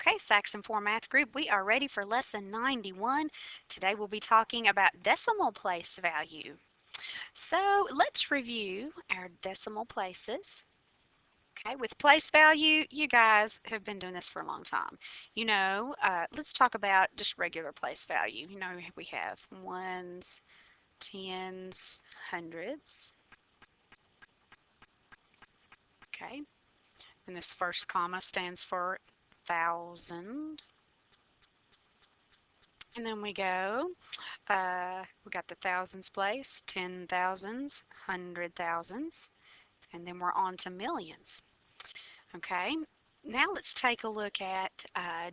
Okay, Saxon 4 Math Group, we are ready for Lesson 91. Today we'll be talking about decimal place value. So let's review our decimal places. Okay, with place value, you guys have been doing this for a long time. Let's talk about just regular place value. We have ones, tens, hundreds. Okay, and this first comma stands for thousand. And then we got the thousands place, 10,000s, 100,000s, and then we're on to millions. Okay, now let's take a look at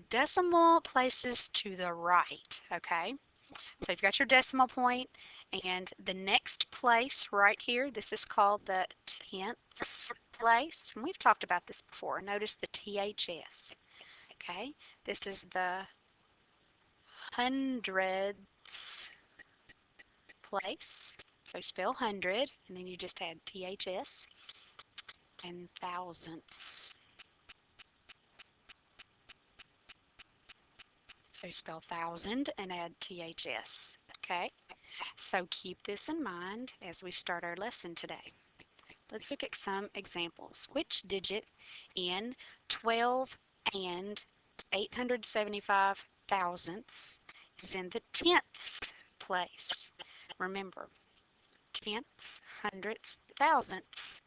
decimal places to the right. Okay, so you've got your decimal point, and the next place right here, this is called the tenths place. And we've talked about this before. Notice the THS. Okay, this is the hundredths place. So spell hundred, and then you just add THS, and thousandths. So spell thousand and add THS. Okay, so keep this in mind as we start our lesson today. Let's look at some examples. Which digit in 12 and 875 thousandths is in the tenths place? Remember, tenths, hundredths, thousandths.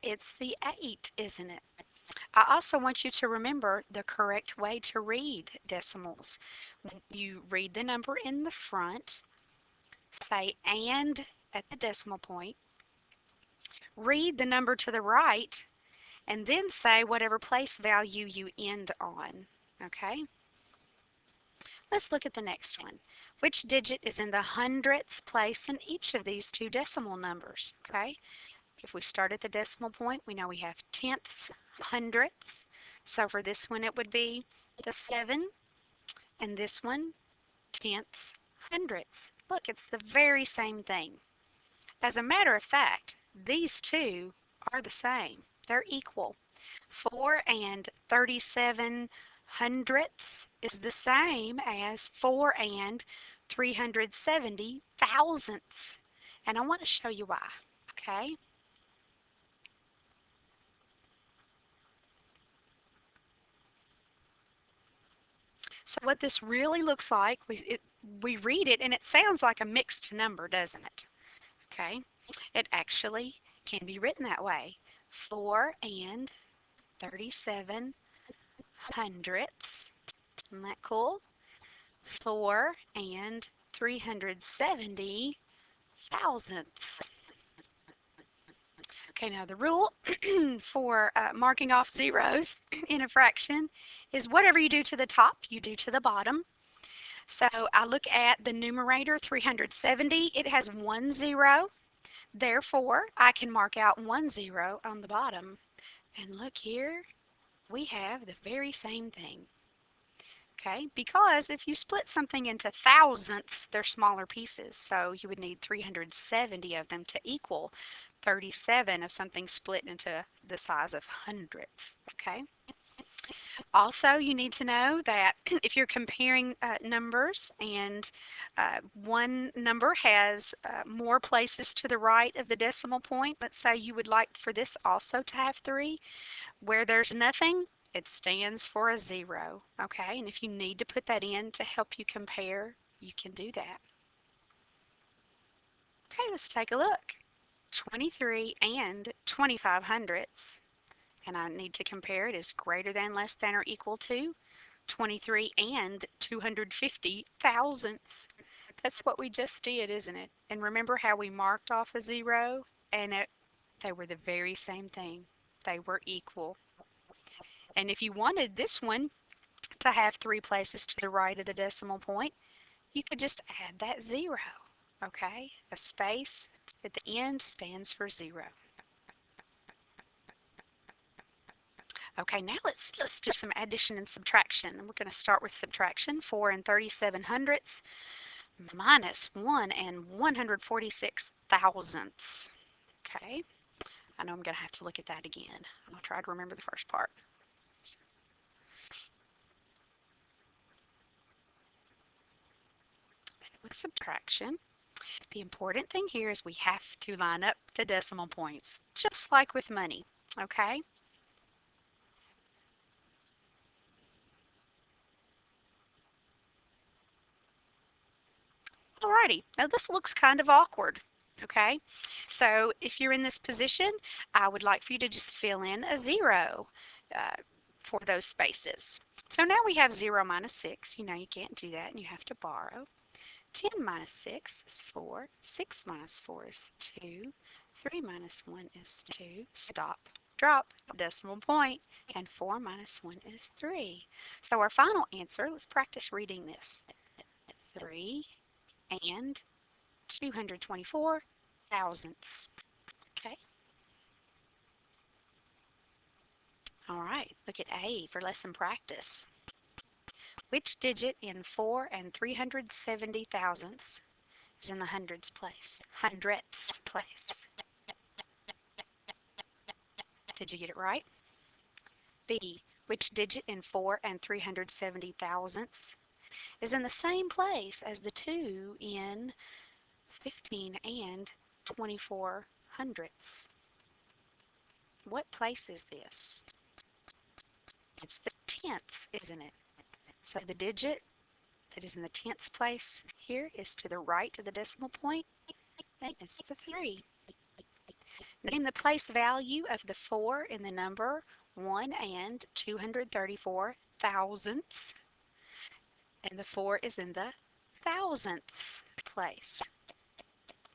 It's the 8, isn't it? I also want you to remember the correct way to read decimals. When you read the number in the front, say "and" at the decimal point, read the number to the right, and then say whatever place value you end on. Okay? Let's look at the next one. Which digit is in the hundredths place in each of these two decimal numbers? Okay? If we start at the decimal point, we know we have tenths, hundredths. So for this one, it would be the 7, and this one, tenths, hundredths. Look, it's the very same thing. As a matter of fact, these two are the same. They're equal. 4 and 37 hundredths is the same as 4 and 370 thousandths. And I want to show you why. Okay? So what this really looks like, we read it and it sounds like a mixed number, doesn't it? Okay, it actually can be written that way. 4 and 37 hundredths. Isn't that cool? 4 and 370 thousandths. Okay, now the rule for marking off zeros in a fraction is whatever you do to the top, you do to the bottom. So I look at the numerator, 370, it has 1 0. Therefore, I can mark out 1 0 on the bottom. And look here, we have the very same thing. Okay, because if you split something into thousandths, they're smaller pieces. So you would need 370 of them to equal 37 of something split into the size of hundredths. Okay. Also, you need to know that if you're comparing numbers and one number has more places to the right of the decimal point, let's say you would like for this also to have 3, where there's nothing, it stands for a 0. Okay, and if you need to put that in to help you compare, you can do that. Okay, let's take a look. 23 and 25 hundredths. And I need to compare it as greater than, less than, or equal to 23 and 250 thousandths. That's what we just did, isn't it? And remember how we marked off a 0? And they were the very same thing. They were equal. And if you wanted this one to have 3 places to the right of the decimal point, you could just add that 0. Okay? A space at the end stands for 0. Okay, now let's do some addition and subtraction. We're going to start with subtraction. 4 and 37 hundredths minus 1 and 146 thousandths. Okay, I know I'm going to have to look at that again. I'll try to remember the first part. with subtraction. The important thing here is we have to line up the decimal points, just like with money, okay? Alrighty, now this looks kind of awkward, okay? So if you're in this position, I would like for you to just fill in a 0 for those spaces. So now we have 0 minus 6. You know you can't do that and you have to borrow. 10 minus 6 is 4. 6 minus 4 is 2. 3 minus 1 is 2. Stop, drop, decimal point, and 4 minus 1 is 3. So our final answer, let's practice reading this. 3 and 224 thousandths. Okay. All right, look at A for lesson practice. Which digit in 4 and 370 thousandths is in the hundredths place? Hundredths place. Did you get it right? B. Which digit in 4 and 370 thousandths is in the same place as the 2 in 15 and 24 hundredths? What place is this? It's the tenths, isn't it? So the digit that is in the tenths place here is to the right of the decimal point, and it's the 3. Name the place value of the 4 in the number 1 and 234 thousandths, and the 4 is in the thousandths place.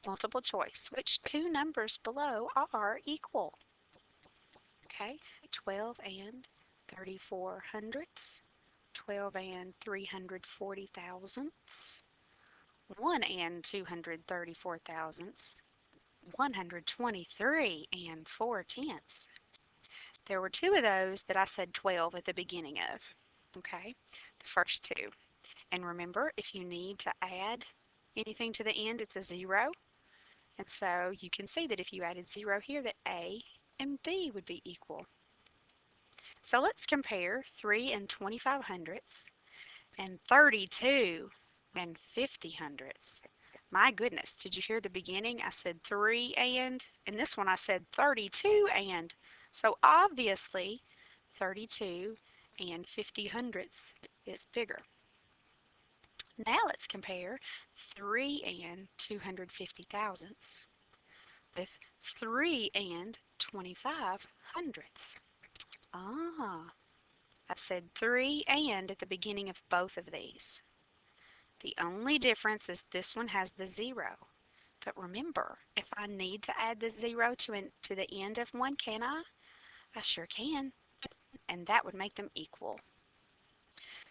Multiple choice. Which two numbers below are equal? Okay, 12 and 34 hundredths, 12 and 340 thousandths, 1 and 234 thousandths, 123 and 4 tenths. There were two of those that I said 12 at the beginning of. Okay, the first two. And remember, if you need to add anything to the end, it's a 0. And so you can see that if you added 0 here, that A and B would be equal. So let's compare 3 and 25 hundredths and 32 and 50 hundredths. My goodness, did you hear the beginning? I said 3 and this one I said 32 and. So obviously 32 and 50 hundredths is bigger. Now let's compare 3 and 250 thousandths with 3 and 25 hundredths. Ah, I said 3 and at the beginning of both of these. The only difference is this one has the 0. But remember, if I need to add the 0 to the end of one, can I? I sure can. And that would make them equal.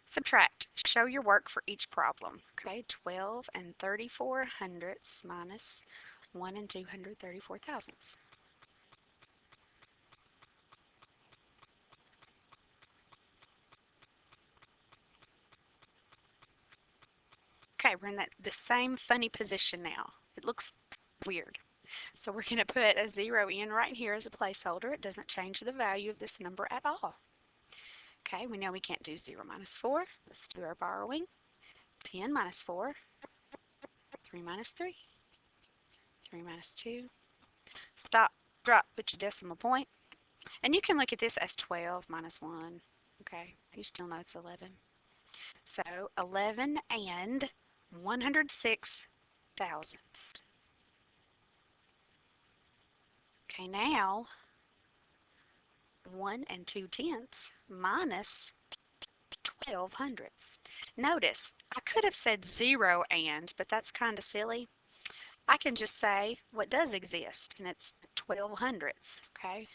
Subtract. Show your work for each problem. Okay, 12 and 34 hundredths minus 1 and 234 thousandths. Okay, we're in the same funny position now. It looks weird. So we're going to put a 0 in right here as a placeholder. It doesn't change the value of this number at all. Okay, we know we can't do 0 minus 4. Let's do our borrowing. 10 minus 4, 3 minus 3, 3 minus 2. Stop, drop, put your decimal point. And you can look at this as 12 minus 1. Okay, you still know it's 11. So 11 and 106 thousandths. Okay, now 1 and 2 tenths minus 12 hundredths. Notice, I could have said 0 and, but that's kind of silly. I can just say what does exist, and it's 12 hundredths, okay?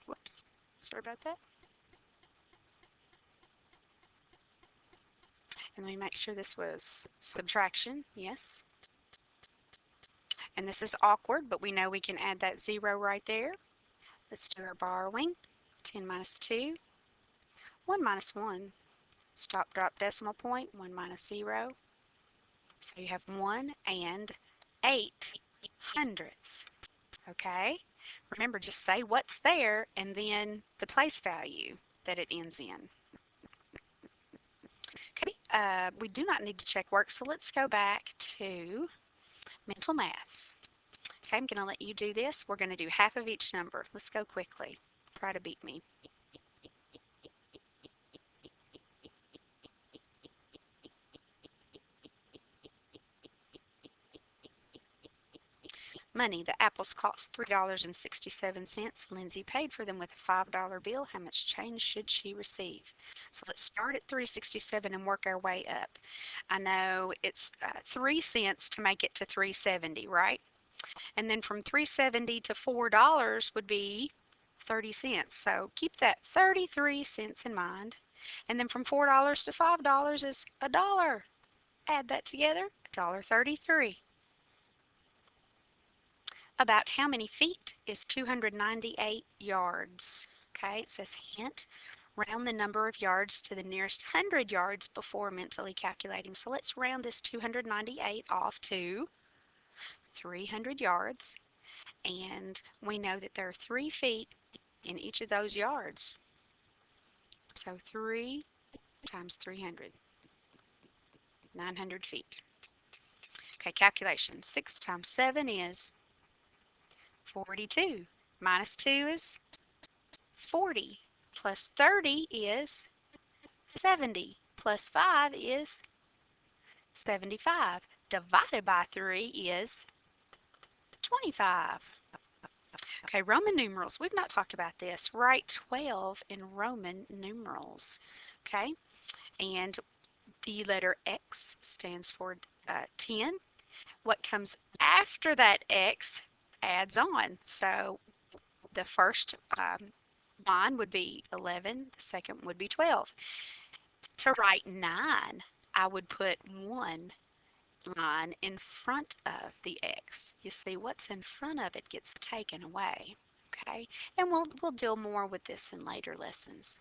Whoops, sorry about that. And let me make sure this was subtraction, yes. And this is awkward, but we know we can add that 0 right there. Let's do our borrowing. 10 minus 2, 1 minus 1. Stop, drop, decimal point, 1 minus 0. So you have 1 and 8 hundredths. Okay? Remember, just say what's there and then the place value that it ends in. Okay, we do not need to check work, so let's go back to mental math. Okay, I'm going to let you do this. We're going to do half of each number. Let's go quickly. Try to beat me. Money. The apples cost $3.67. Lindsay paid for them with a $5 bill. How much change should she receive? So let's start at $3.67 and work our way up. I know it's 3 cents to make it to $3.70, right? And then from $3.70 to $4 would be 30 cents. So keep that 33 cents in mind. And then from $4 to $5 is a dollar. Add that together, $1.33. About how many feet is 298 yards? Okay, it says hint, round the number of yards to the nearest 100 yards before mentally calculating. So let's round this 298 off to 300 yards. And we know that there are 3 feet in each of those yards. So 3 times 300, 900 feet. Okay, calculation. 6 times 7 is 42. Minus 2 is 40. Plus 30 is 70. Plus 5 is 75. Divided by 3 is 25. Okay, Roman numerals. We've not talked about this. Write 12 in Roman numerals. Okay, and the letter X stands for 10. What comes after that X adds on. So the first line would be 11, the second would be 12. To write 9, I would put 1 line in front of the X. You see, what's in front of it gets taken away. Okay, and we'll deal more with this in later lessons.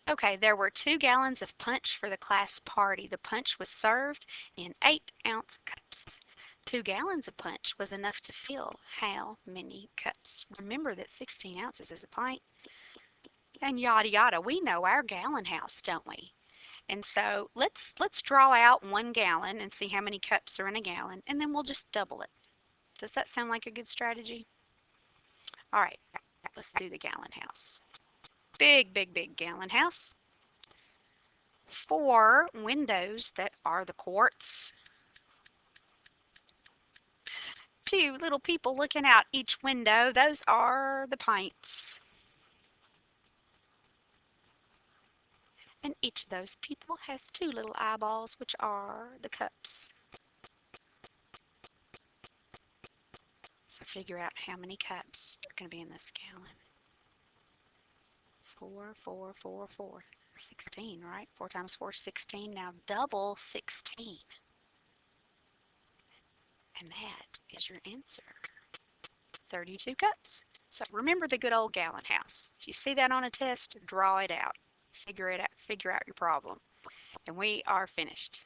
Okay, there were 2 gallons of punch for the class party. The punch was served in 8-ounce cups. 2 gallons of punch was enough to fill how many cups? Remember that 16 ounces is a pint. And yada yada. We know our gallon house, don't we? And so let's draw out 1 gallon and see how many cups are in a gallon, and then we'll just double it. Does that sound like a good strategy? All right, let's do the gallon house. Big, big, big gallon house. 4 windows that are the quarts. 2 little people looking out each window. Those are the pints. And each of those people has 2 little eyeballs, which are the cups. So figure out how many cups are going to be in this gallon. 4, 4, 4, 4. 16, right? 4 times 4 is 16. Now double 16. And that is your answer. 32 cups. So remember the good old gallon house. If you see that on a test, draw it out. Figure it out. Figure out your problem. And we are finished.